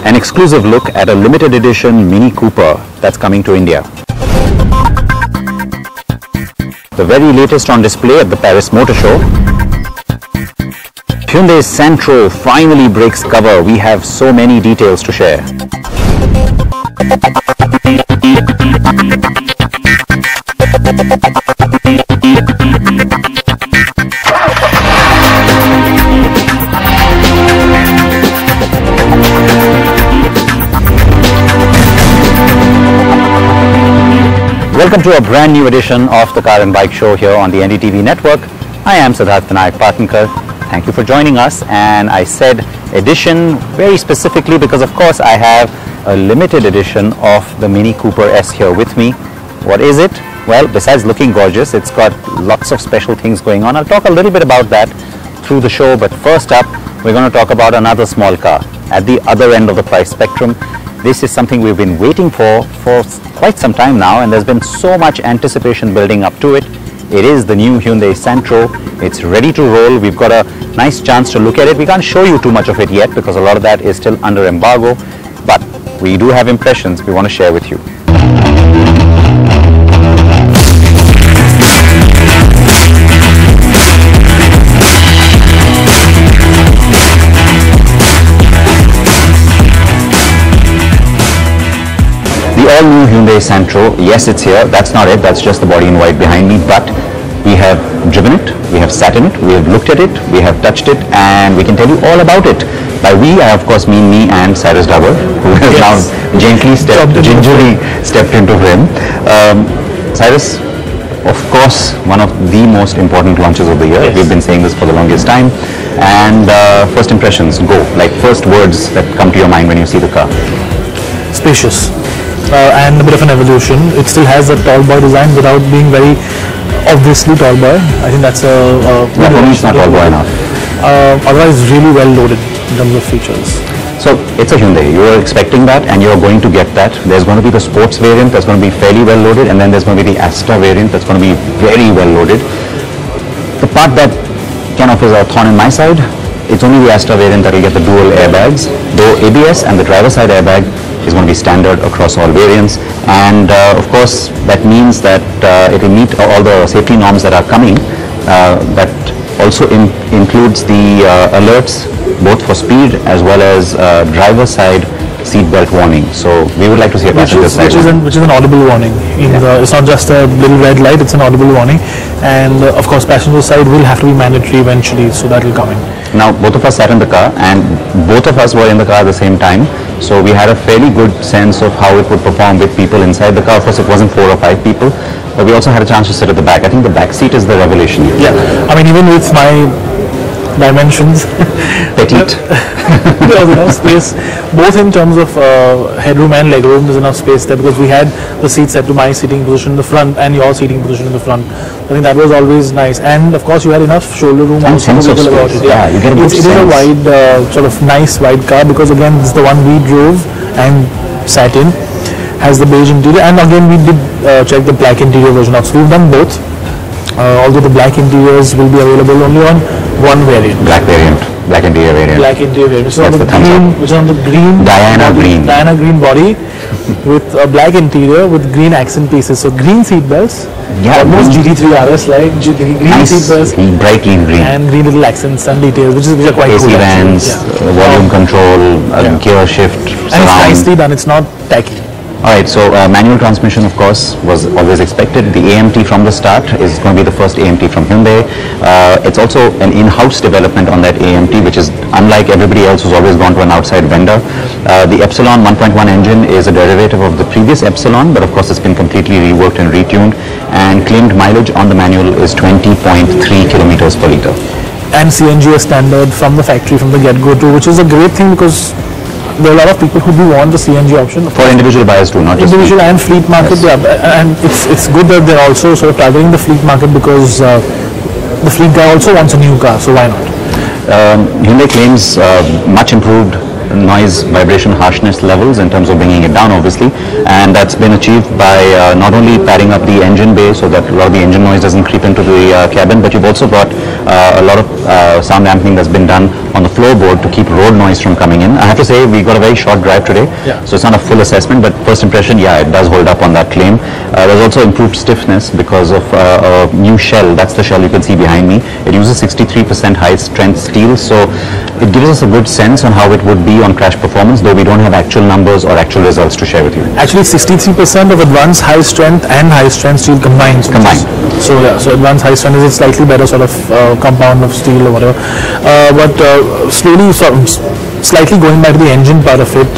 an exclusive look at a limited edition Mini Cooper that's coming to India. The very latest on display at the Paris Motor Show. Hyundai Santro finally breaks cover. We have so many details to share. Welcome to a brand new edition of the Car and Bike Show here on the NDTV network. I am Siddharth Vinayak Parthankar. Thank you for joining us, and I said edition very specifically because of course I have a limited edition of the Mini Cooper S here with me. What is it? Well, besides looking gorgeous, it's got lots of special things going on. I'll talk a little bit about that through the show, but first up we're going to talk about another small car at the other end of the price spectrum. This is something we've been waiting for quite some time now, and there's been so much anticipation building up to it. It is the new Hyundai Santro. It's ready to roll. We've got a nice chance to look at it. We can't show you too much of it yet because a lot of that is still under embargo, but we do have impressions we want to share with you. All-new Hyundai Santro, yes, it's here. That's not it. That's just the body in white behind me. But we have driven it, we have sat in it, we have looked at it, we have touched it, and we can tell you all about it. By we, I of course mean me and Cyrus Dabur, who has now gingerly stepped into him. Cyrus, of course, one of the most important launches of the year. Yes. We've been saying this for the longest time. And first impressions, go. Like first words that come to your mind when you see the car. Spacious. And a bit of an evolution. It still has a tall boy design without being very obviously tall boy. I think that's a for me it's not tall boy enough. Otherwise really well loaded in terms of features. So it's a Hyundai. You were expecting that and you're going to get that. There's going to be the sports variant that's going to be fairly well loaded, and then there's going to be the Astra variant that's going to be very well loaded. The part that can offer a thorn in my side, it's only the Astra variant that will get the dual airbags, though ABS and the driver side airbag is going to be standard across all variants, and of course that means that it will meet all the safety norms that are coming. That also includes the alerts both for speed as well as driver side seatbelt warning. So we would like to see a passenger side which is an audible warning. It's not just a little red light, it's an audible warning, and of course passenger side will have to be mandatory eventually, so that will come in. Now both of us sat in the car and both of us were in the car at the same time, so we had a fairly good sense of how it would perform with people inside the car. Of course it wasn't 4 or 5 people, but we also had a chance to sit at the back. I think the back seat is the revelation. Yeah, I mean even with my dimensions, petite. there's enough space, both in terms of headroom and legroom. There's enough space there because we had the seat set to my seating position in the front and your seating position in the front. I think that was always nice, and of course you had enough shoulder room and also to wiggle about it. Yeah, you get a good sense. It is a wide, sort of nice wide car because again it's the one we drove and sat in. Has the beige interior, and again we did check the black interior version of. So we've done both. Although the black interiors will be available only on one variant. Black interior variant. Black interior variant. So on the green, which is on the green. Diana green body with a black interior with green accent pieces. So green seat belts. Yeah, almost GT3 RS like green nice, seat belts. Bright green. And green little accents and details, which are quite AC cool. vans, volume control, gear shift. And it's nicely done. It's not tacky. Alright, so manual transmission of course was always expected. The AMT from the start is going to be the first AMT from Hyundai. It's also an in-house development on that AMT, which is unlike everybody else who's always gone to an outside vendor. The Epsilon 1.1 engine is a derivative of the previous Epsilon, but of course it's been completely reworked and retuned, and claimed mileage on the manual is 20.3 kilometers per litre. And CNG is standard from the factory from the get-go too, which is a great thing because there are a lot of people who do want the CNG option. For individual buyers too, not just individual and fleet market. Yes. Yeah, and it's good that they're also sort of targeting the fleet market because the fleet guy also wants a new car, so why not? Hyundai claims much improved noise, vibration, harshness levels in terms of bringing it down obviously, and that's been achieved by not only padding up the engine bay so that a lot of the engine noise doesn't creep into the cabin, but you've also got a lot of sound dampening that's been done on the floorboard to keep road noise from coming in. I have to say we got a very short drive today, so it's not a full assessment, but first impression, yeah, it does hold up on that claim. There's also improved stiffness because of a new shell. That's the shell you can see behind me. It uses 63% high strength steel, so it gives us a good sense on how it would be on crash performance, though we don't have actual numbers or actual results to share with you. Actually, 63% of advanced high strength and high strength steel combined. So yeah, so advanced high strength is a slightly better sort of compound of steel or whatever. But slowly, slightly going back to the engine part of it,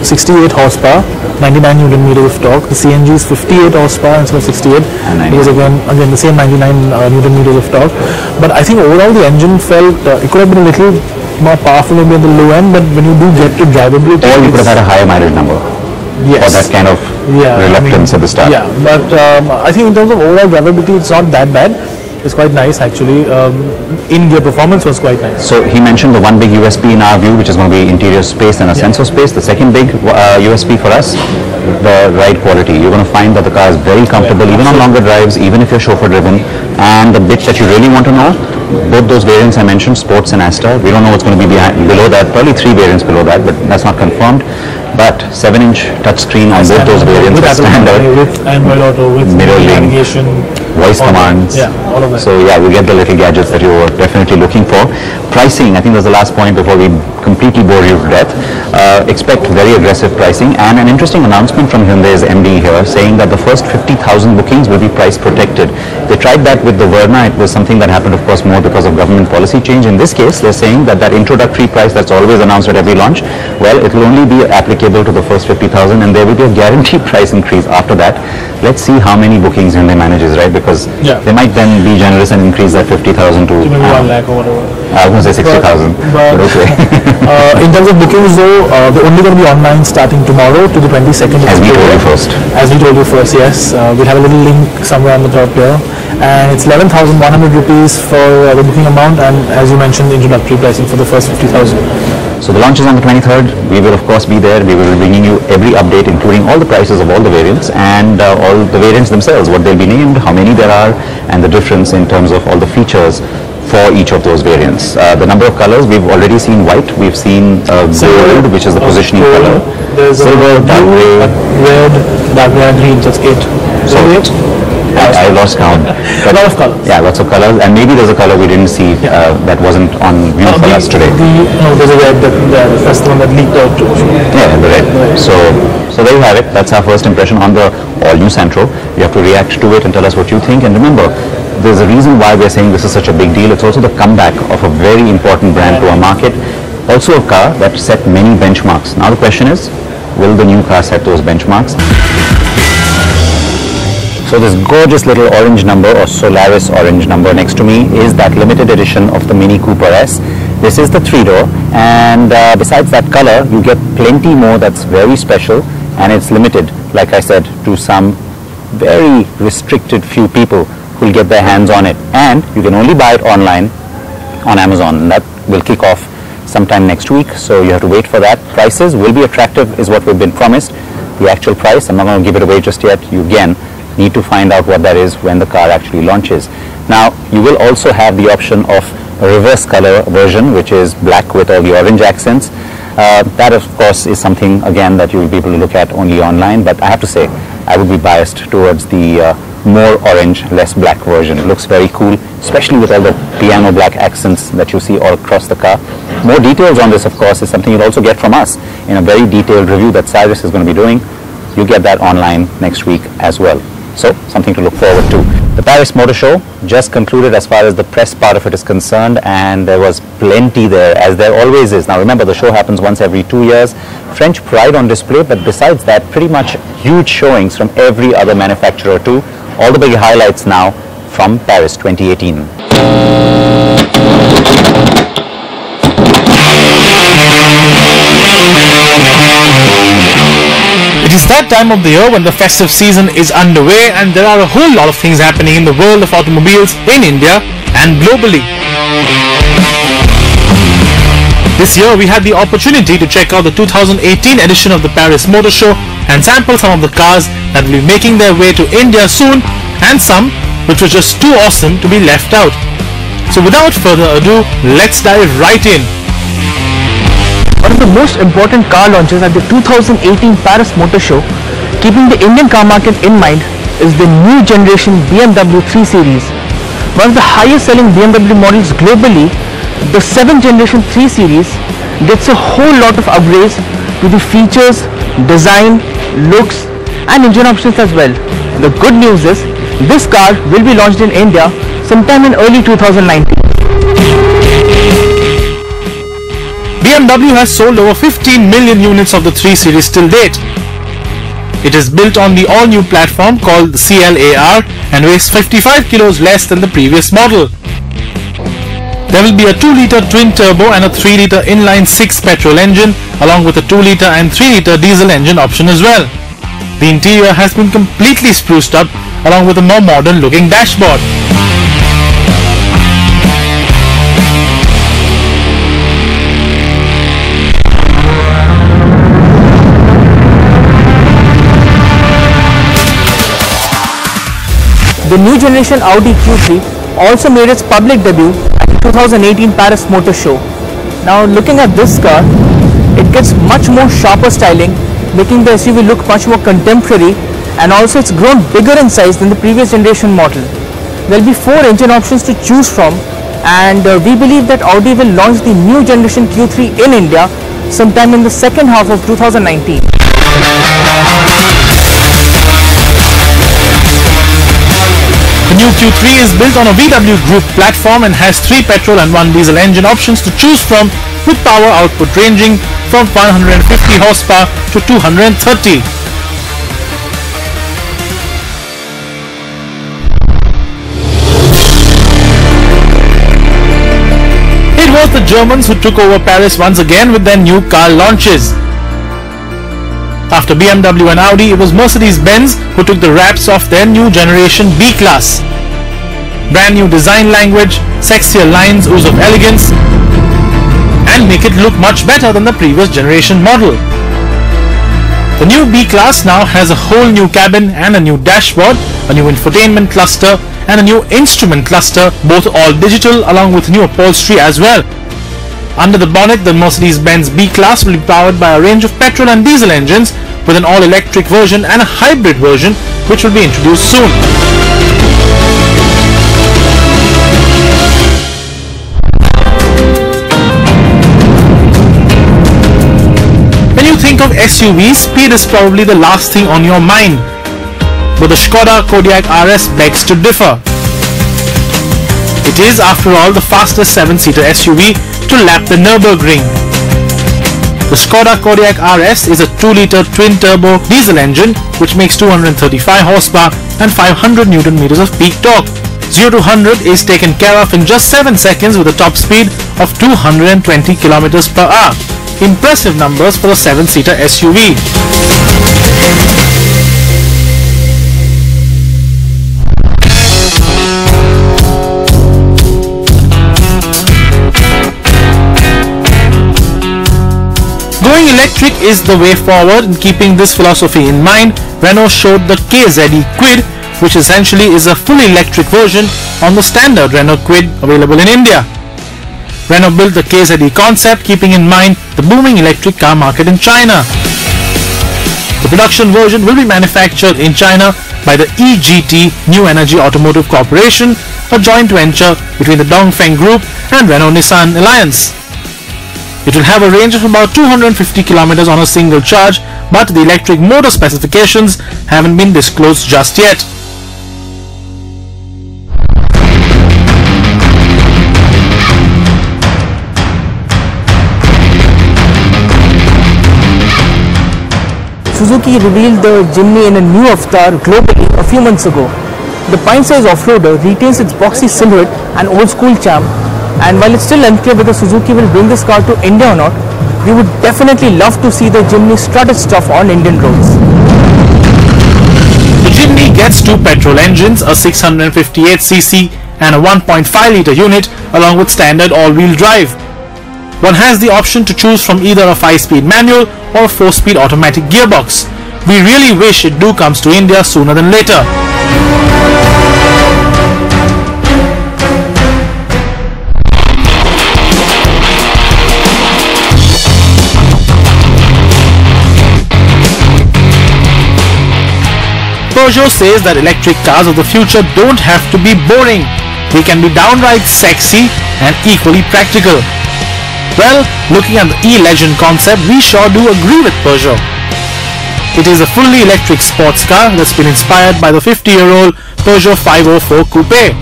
68 horsepower, 99 Newton meters of torque. The CNG is 58 horsepower instead of 68. Because again the same 99 Newton meters of torque. But I think overall the engine felt it could have been a little more powerful maybe at the low end, but when you do get to drivability, or you could have had a higher mileage number. Yes. Or that kind of reluctance at the start. Yeah, but I think in terms of overall drivability, it's not that bad. It's quite nice actually. In-gear performance was quite nice. So he mentioned the one big USP in our view, which is going to be interior space and a sensor space. The second big USP for us, the ride quality. You're going to find that the car is very comfortable, even on longer drives, even if you're chauffeur driven. And the bit that you really want to know, both those variants I mentioned, Sports and Asta, we don't know what's going to be below that, probably 3 variants below that, but that's not confirmed. But 7-inch touchscreen on both those variants are standard. With Android Auto, with mirroring, navigation, voice commands. Yeah, all of that. So yeah, we get the little gadgets that you were definitely looking for. Pricing, I think that's the last point before we completely bore you to death. Expect very aggressive pricing, and an interesting announcement from Hyundai's MD here saying that the first 50,000 bookings will be price protected. They tried that with the Verna. It was something that happened, of course, more because of government policy change. In this case, they're saying that that introductory price that's always announced at every launch, well, it will only be applicable to the first 50,000, and there will be a guaranteed price increase after that. Let's see how many bookings Hyundai manages, right? Because they might then be generous and increase that 50,000 to maybe 1 lakh or whatever. I was going to say 60,000, but okay. In terms of bookings though, they're only going to be online starting tomorrow to the 22nd. As we told you first. As we told you first, yes. We have a little link somewhere on the top here. And it's 11,100 rupees for the booking amount, and as you mentioned, introductory pricing for the first 50,000. So the launch is on the 23rd. We will of course be there. We will be bringing you every update, including all the prices of all the variants and all the variants themselves, what they'll be named, how many there are, and the difference in terms of all the features for each of those variants. The number of colors, we've already seen white, we've seen gold, which is the positioning color. There's silver, dark gray, red, dark gray, and green, that's 8. So 8? I lost count. A lot of colors. Yeah, lots of colors, and maybe there's a color we didn't see that wasn't on view for us today. No, there's a red, that's the one that leaked out too. Yeah, the red. So there you have it. That's our first impression on the all-new Santro. You have to react to it and tell us what you think. And remember, there's a reason why we're saying this is such a big deal. It's also the comeback of a very important brand to our market. Also a car that set many benchmarks. Now the question is, will the new car set those benchmarks? So this gorgeous little orange number, or Solaris orange number next to me, is that limited edition of the Mini Cooper S. This is the 3-door, and besides that color, you get plenty more that's very special, and it's limited, like I said, to some very restricted few people who will get their hands on it. And you can only buy it online on Amazon, and that will kick off sometime next week, so you have to wait for that. Prices will be attractive is what we've been promised. The actual price, I'm not going to give it away just yet. You again need to find out what that is when the car actually launches. Now, you will also have the option of a reverse color version, which is black with all the orange accents. That, of course, is something, again, that you will be able to look at only online, but I have to say, I would be biased towards the more orange, less black version. It looks very cool, especially with all the piano black accents that you see all across the car. More details on this, of course, is something you'll also get from us in a very detailed review that TYRES is going to be doing. You'll get that online next week as well. So, something to look forward to. The Paris Motor Show just concluded as far as the press part of it is concerned, and there was plenty there, as there always is. Now remember, the show happens once every 2 years. French pride on display, but besides that, pretty much huge showings from every other manufacturer too. All the big highlights now from Paris 2018. It is that time of the year when the festive season is underway, and there are a whole lot of things happening in the world of automobiles in India and globally. This year we had the opportunity to check out the 2018 edition of the Paris Motor Show and sample some of the cars that will be making their way to India soon, and some which were just too awesome to be left out. So without further ado, let's dive right in One of the most important car launches at the 2018 Paris Motor Show, keeping the Indian car market in mind, is the new generation BMW 3 Series. One of the highest selling BMW models globally, the 7th generation 3 Series gets a whole lot of upgrades to the features, design, looks and engine options as well. The good news is this car will be launched in India sometime in early 2019. BMW has sold over 15 million units of the 3 Series till date. It is built on the all-new platform called the CLAR and weighs 55 kilos less than the previous model. There will be a 2-litre twin-turbo and a 3-litre inline-6 petrol engine along with a 2-litre and 3-litre diesel engine option as well. The interior has been completely spruced up along with a more modern-looking dashboard. The new generation Audi Q3 also made its public debut at the 2018 Paris Motor Show. Now looking at this car, it gets much more sharper styling, making the SUV look much more contemporary, and also it's grown bigger in size than the previous generation model. There will be 4 engine options to choose from, and we believe that Audi will launch the new generation Q3 in India sometime in the second half of 2019. The new Q3 is built on a VW Group platform and has 3 petrol and 1 diesel engine options to choose from, with power output ranging from 150 horsepower to 230. It was the Germans who took over Paris once again with their new car launches. After BMW and Audi, it was Mercedes-Benz who took the wraps off their new generation B-Class. Brand new design language, sexier lines ooze of elegance, and make it look much better than the previous generation model. The new B-Class now has a whole new cabin and a new dashboard, a new infotainment cluster and a new instrument cluster, both all digital along with new upholstery as well. Under the bonnet, the Mercedes-Benz B-Class will be powered by a range of petrol and diesel engines with an all-electric version and a hybrid version which will be introduced soon. When you think of SUVs, speed is probably the last thing on your mind, but the SKODA KODIAQ RS begs to differ. It is, after all, the fastest 7-seater SUV to lap the NURBURGRING. The SKODA KODIAQ RS is a 2-litre twin-turbo diesel engine which makes 235 horsepower and 500 Nm of peak torque. 0 to 100 is taken care of in just 7 seconds with a top speed of 220 km per hour. Impressive numbers for a 7-seater SUV. Going electric is the way forward. In keeping this philosophy in mind, Renault showed the KWID, which essentially is a fully electric version on the standard Renault Kwid available in India. Renault built the KWID concept keeping in mind the booming electric car market in China. The production version will be manufactured in China by the EGT New Energy Automotive Corporation, a joint venture between the Dongfeng Group and Renault-Nissan Alliance. It will have a range of about 250 km on a single charge, but the electric motor specifications haven't been disclosed just yet. Suzuki revealed the Jimny in a new avatar globally a few months ago. The pint-sized off-roader retains its boxy silhouette and old-school charm, and while it's still unclear whether Suzuki will bring this car to India or not, we would definitely love to see the Jimny strut its stuff on Indian roads. The Jimny gets 2 petrol engines, a 658cc and a 1.5-litre unit along with standard all-wheel drive. One has the option to choose from either a 5-speed manual or a 4-speed automatic gearbox. We really wish it comes to India sooner than later. Peugeot says that electric cars of the future don't have to be boring. They can be downright sexy and equally practical. Well, looking at the E-Legend concept, we sure do agree with Peugeot. It is a fully electric sports car that's been inspired by the 50-year-old Peugeot 504 Coupe.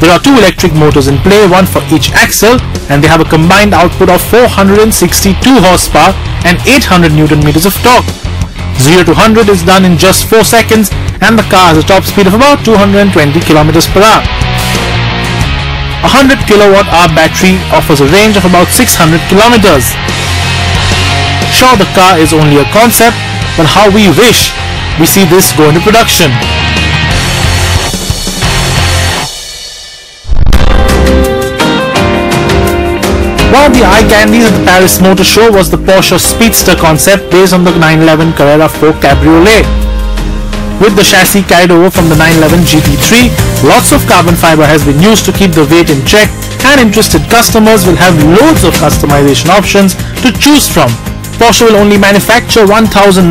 There are two electric motors in play, one for each axle, and they have a combined output of 462 horsepower and 800 Newton meters of torque. 0 to 100 is done in just 4 seconds, and the car has a top speed of about 220 kilometers per hour. A 100 kilowatt-hour battery offers a range of about 600 kilometers. Sure, the car is only a concept, but how we wish we see this go into production. One of the eye candies at the Paris Motor Show was the Porsche Speedster concept based on the 911 Carrera 4 Cabriolet. With the chassis carried over from the 911 GT3, lots of carbon fiber has been used to keep the weight in check, and interested customers will have loads of customization options to choose from. Porsche will only manufacture 1,948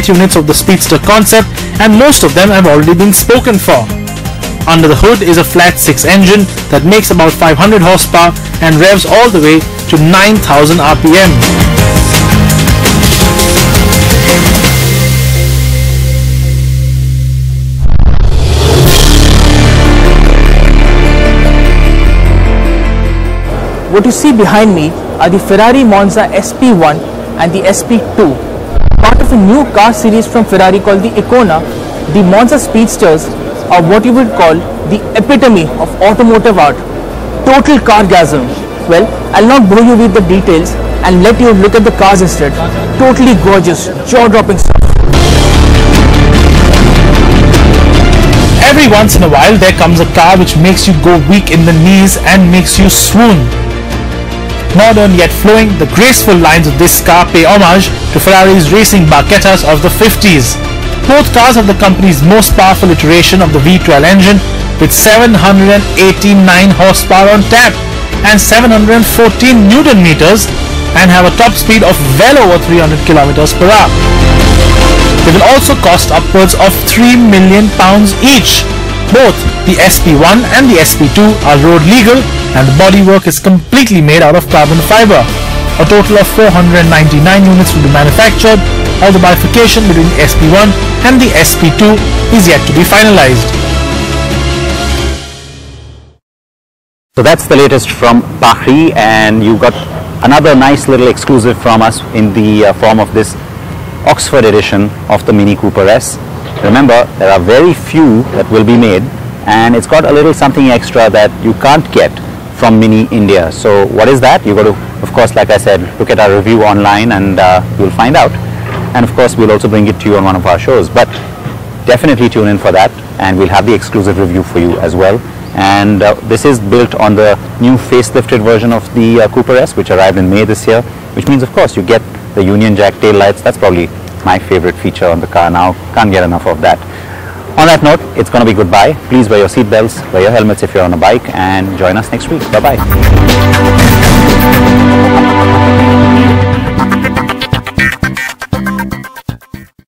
units of the Speedster concept, and most of them have already been spoken for. Under the hood is a flat 6 engine that makes about 500 horsepower and revs all the way to 9,000 RPM. What you see behind me are the Ferrari Monza SP1 and the SP2. Part of a new car series from Ferrari called the Icona, the Monza Speedsters are what you would call the epitome of automotive art. Total cargasm. Well, I'll not bore you with the details and let you look at the cars instead. Totally gorgeous, jaw-dropping stuff. Every once in a while there comes a car which makes you go weak in the knees and makes you swoon. Modern yet flowing, the graceful lines of this car pay homage to Ferrari's racing Barchettas of the 50s. Both cars have the company's most powerful iteration of the V12 engine with 789 horsepower on tap and 714 Newton meters, and have a top speed of well over 300 kilometers per hour. They will also cost upwards of £3 million each. Both the SP1 and the SP2 are road legal, and the bodywork is completely made out of carbon fiber. A total of 499 units will be manufactured. All the bifurcation between the SP1 and the SP2 is yet to be finalized. So that's the latest from PORSCHE, and you got another nice little exclusive from us in the form of this Oxford edition of the Mini Cooper S. Remember, there are very few that will be made, and it's got a little something extra that you can't get from Mini India. So what is that? You've got to, of course, like I said, look at our review online and you'll find out. And of course, we'll also bring it to you on one of our shows. But definitely tune in for that, and we'll have the exclusive review for you as well. And this is built on the new facelifted version of the Cooper S, which arrived in May this year, which means, of course, you get the Union Jack tail lights. That's probably my favorite feature on the car now. Can't get enough of that. On that note, it's going to be goodbye. Please wear your seatbelts, wear your helmets if you're on a bike, and join us next week. Bye-bye.